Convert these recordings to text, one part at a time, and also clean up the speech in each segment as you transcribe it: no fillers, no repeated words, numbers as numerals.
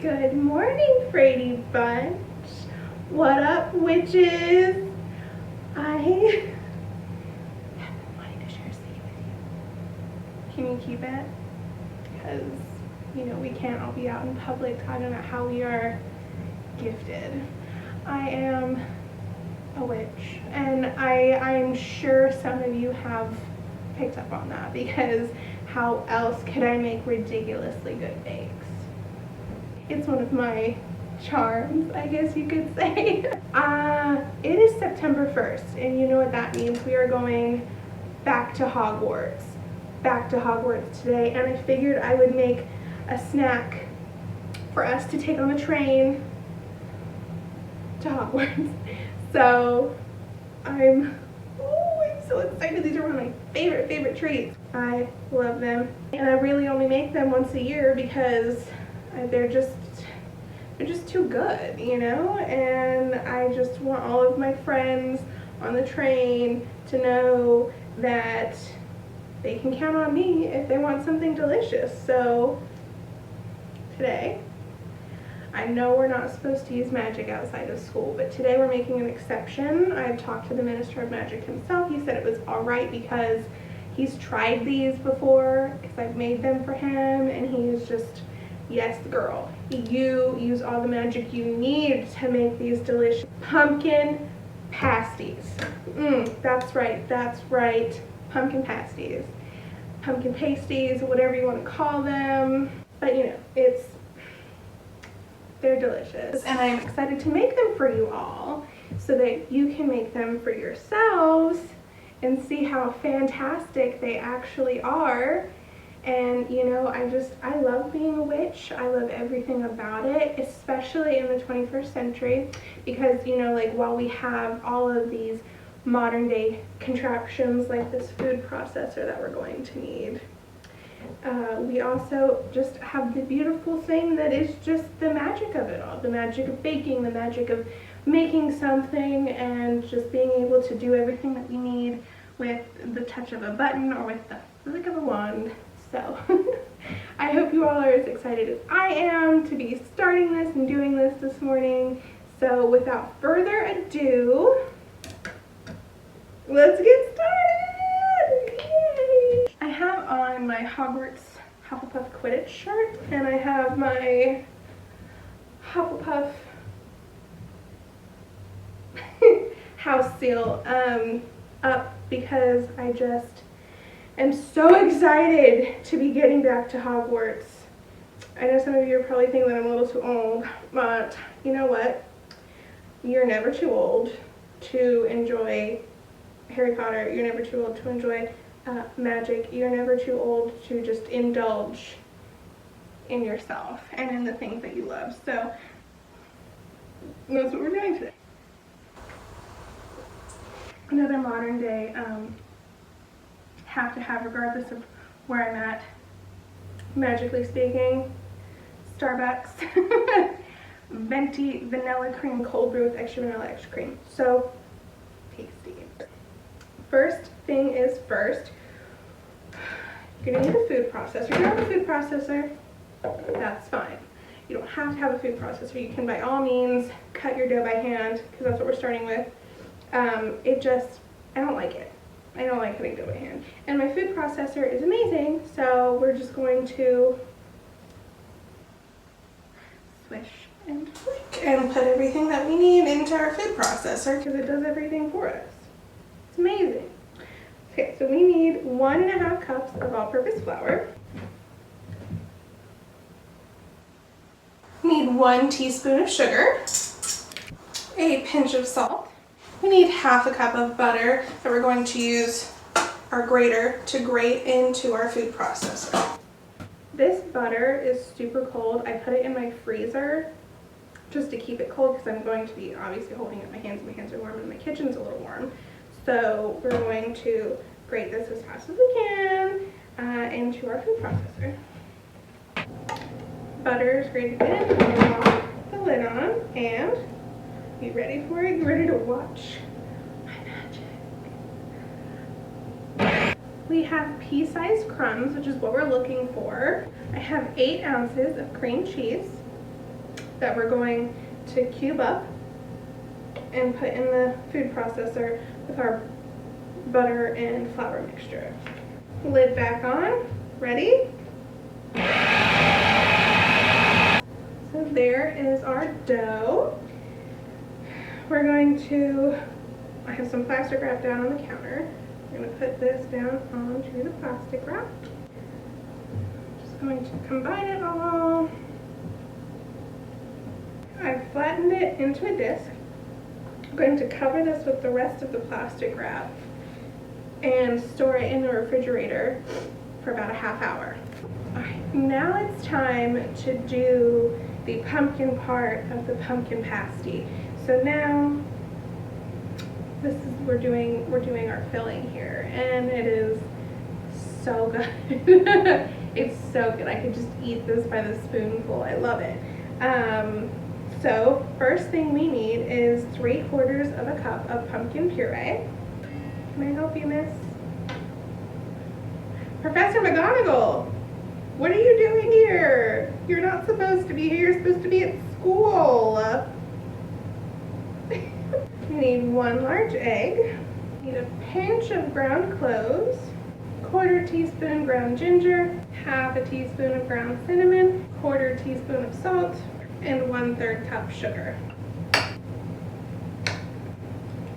Good morning, Frady Bunch. What up, witches? I have been wanting to share a secret with you. Can you keep it? Because, we can't all be out in public talking about how we are gifted. I am a witch, and I'm sure some of you have picked up on that, because how else could I make ridiculously good bakes? It's one of my charms, I guess you could say. It is September 1st, and you know what that means. We are going back to Hogwarts. Back to Hogwarts today, and I figured I would make a snack for us to take on the train to Hogwarts. So I'm so excited. These are one of my favorite treats. I love them, and I really only make them once a year because they're just too good, and I just want all of my friends on the train to know that they can count on me if they want something delicious. So today, I know we're not supposed to use magic outside of school, but today we're making an exception. I've talked to the Minister of Magic himself. He said it was all right because he's tried these before, because I've made them for him, and he's just, yes, girl, you use all the magic you need to make these delicious pumpkin pasties. That's right, pumpkin pasties. Pumpkin pasties, whatever you want to call them. But they're delicious, and I'm excited to make them for you all so that you can make them for yourselves and see how fantastic they actually are. And I love being a witch. I love everything about it, especially in the 21st century, because while we have all of these modern day contraptions like this food processor that we're going to need, we also just have the beautiful thing that is just the magic of it all. The magic of baking, the magic of making something, and just being able to do everything that we need with the touch of a button or with the flick of a wand. So I hope you all are as excited as I am to be starting this and doing this morning. So without further ado, let's get started! Yay! I have on my Hogwarts Hufflepuff Quidditch shirt, and I have my Hufflepuff house seal up because I just am so excited to be getting back to Hogwarts. I know some of you are probably thinking that I'm a little too old, but you know what? You're never too old to enjoy Harry Potter. You're never too old to enjoy magic. You're never too old to just indulge in yourself and in the things that you love. So that's what we're doing today. Another modern day have to have, regardless of where I'm at, magically speaking, Starbucks venti vanilla cream cold brew with extra vanilla, extra cream. So tasty. First thing is first, you're gonna need a food processor. If you don't have a food processor, that's fine. You don't have to have a food processor. You can by all means cut your dough by hand, because that's what we're starting with. I don't like it. I don't like cutting dough by hand. And my food processor is amazing, so we're just going to swish and flick and put everything that we need into our food processor, because it does everything for us. It's amazing. Okay, so we need 1.5 cups of all-purpose flour. We need 1 teaspoon of sugar, a pinch of salt. We need 1/2 cup of butter that we're going to use our grater to grate into our food processor. This butter is super cold. I put it in my freezer just to keep it cold, because I'm going to be obviously holding it in my hands. My hands are warm and my kitchen's a little warm. So we're going to grate this as fast as we can into our food processor. Butter is grated in. I'll pop the lid on and be ready for it. Get ready to watch my magic. We have pea-sized crumbs, which is what we're looking for. I have 8 ounces of cream cheese. that we're going to cube up and put in the food processor with our butter and flour mixture. Lid back on, ready? So there is our dough. We're going to, I have some plastic wrap down on the counter. We're going to put this down onto the plastic wrap. Just going to combine it all. I've flattened it into a disc. I'm going to cover this with the rest of the plastic wrap and store it in the refrigerator for about a half hour. Alright, now it's time to do the pumpkin part of the pumpkin pasty. So now this is we're doing our filling here, and it is so good. It's so good. I could just eat this by the spoonful. I love it. So first thing we need is 3/4 of a cup of pumpkin puree. Can I help you, miss? Professor McGonagall, what are you doing here? You're not supposed to be here. You're supposed to be at school. We need 1 large egg. We need a pinch of ground cloves, 1/4 teaspoon ground ginger, 1/2 teaspoon of ground cinnamon, 1/4 teaspoon of salt, and 1/3 cup sugar.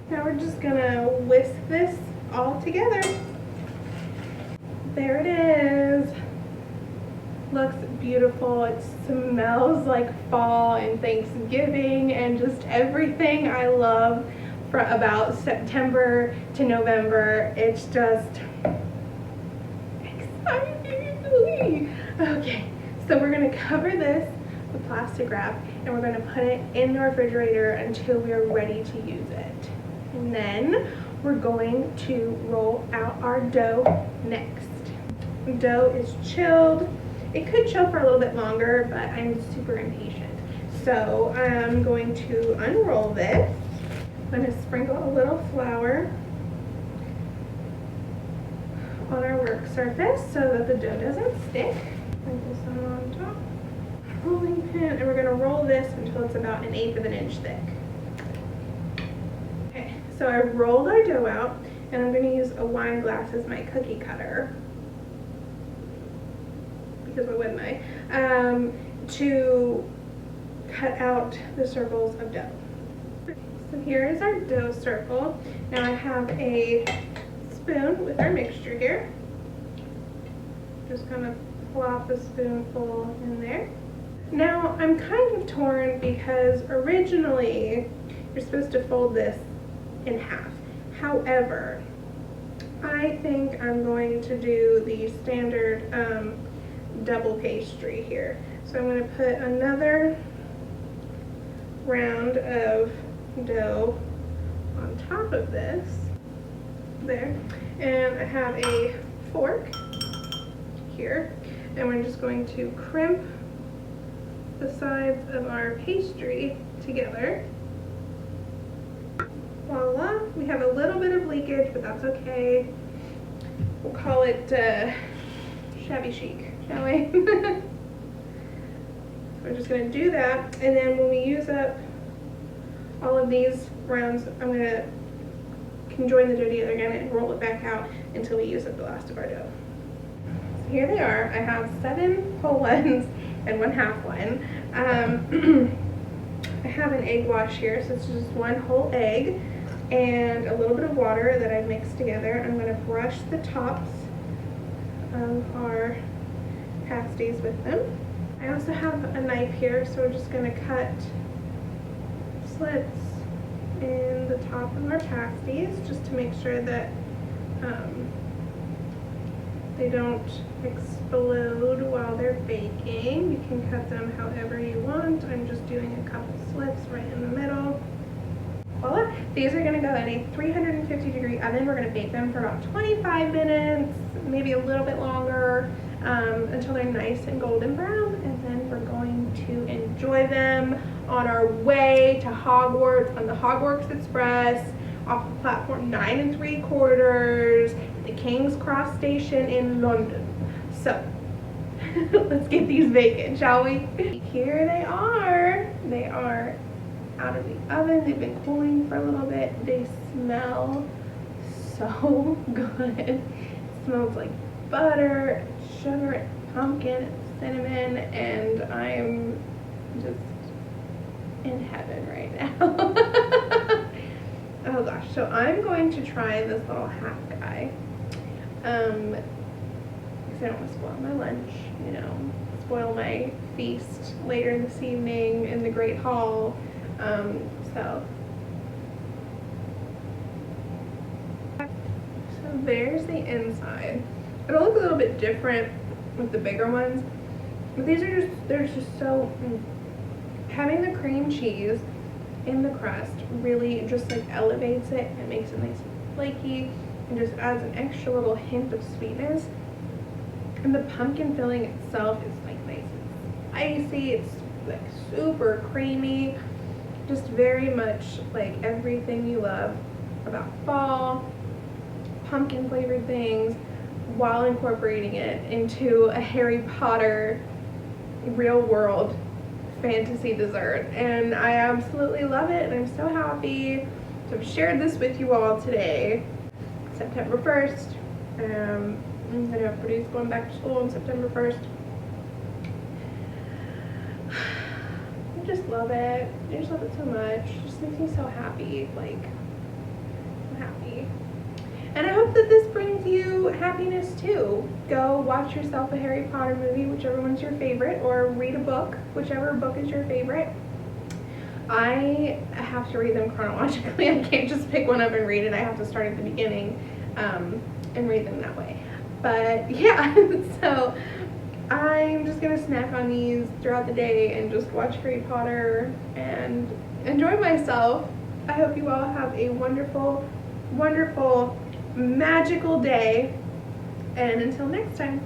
Now we're just gonna whisk this all together. There it is. Looks beautiful. It smells like fall and Thanksgiving and just everything I love for about September to November. It's just exciting. Okay, so we're gonna cover this with plastic wrap and we're gonna put it in the refrigerator until we are ready to use it. And then we're going to roll out our dough next. Dough is chilled. It could chill for a little bit longer, but I'm super impatient. So I'm going to unroll this. I'm going to sprinkle a little flour on our work surface so that the dough doesn't stick. Sprinkle some on top. Rolling pin, and we're going to roll this until it's about 1/8 of an inch thick. Okay, so I rolled our dough out, and I'm going to use a wine glass as my cookie cutter. Because why wouldn't I? To cut out the circles of dough. So here is our dough circle. Now I have a spoon with our mixture here. Just gonna plop a spoonful in there. Now I'm kind of torn because originally you're supposed to fold this in half. However, I think I'm going to do the standard double pastry here. So I'm going to put another round of dough on top of this. There. And I have a fork here. And we're just going to crimp the sides of our pastry together. Voila. We have a little bit of leakage, but that's okay. We'll call it shabby chic. Shall we? So we're just going to do that, and then when we use up all of these rounds, I'm going to conjoin the dough together again and roll it back out until we use up the last of our dough. So here they are. I have 7 whole ones and 1/2 one. I have an egg wash here, so it's just 1 whole egg and a little bit of water that I've mixed together. I'm going to brush the tops of our pasties with them. I also have a knife here, so we're just going to cut slits in the top of our pasties just to make sure that they don't explode while they're baking. You can cut them however you want. I'm just doing a couple slits right in the middle. Voila! These are going to go in a 350-degree oven. We're going to bake them for about 25 minutes, maybe a little bit longer, until they're nice and golden brown, and then we're going to enjoy them on our way to Hogwarts on the Hogwarts Express off of platform 9 3/4 at the King's Cross station in London. So Let's get these baking, shall we? Here they are. They are out of the oven. They've been cooling for a little bit. They smell so good. It smells like butter, sugar, pumpkin, cinnamon, and I'm just in heaven right now. Oh gosh, so I'm going to try this little half guy. Because I don't want to spoil my lunch, you know, spoil my feast later this evening in the Great Hall. So there's the inside. It'll look a little bit different with the bigger ones, but these are just, they're just so, having the cream cheese in the crust really just like elevates it and makes it nice and flaky and just adds an extra little hint of sweetness. And the pumpkin filling itself is like nice and spicy. It's like super creamy, just very much like everything you love about fall, pumpkin flavored things, while incorporating it into a Harry Potter real world fantasy dessert. And I absolutely love it, and I'm so happy to have shared this with you all today. September 1st. I'm gonna have Produce going back to school on September 1st. I just love it. I just love it so much. It just makes me so happy. Like, I'm happy. And I hope that this brings you happiness too. Go watch yourself a Harry Potter movie, whichever one's your favorite, or read a book, whichever book is your favorite. I have to read them chronologically. I can't just pick one up and read it. I have to start at the beginning and read them that way. But yeah, so I'm just gonna snack on these throughout the day and just watch Harry Potter and enjoy myself. I hope you all have a wonderful, wonderful, magical day, and until next time.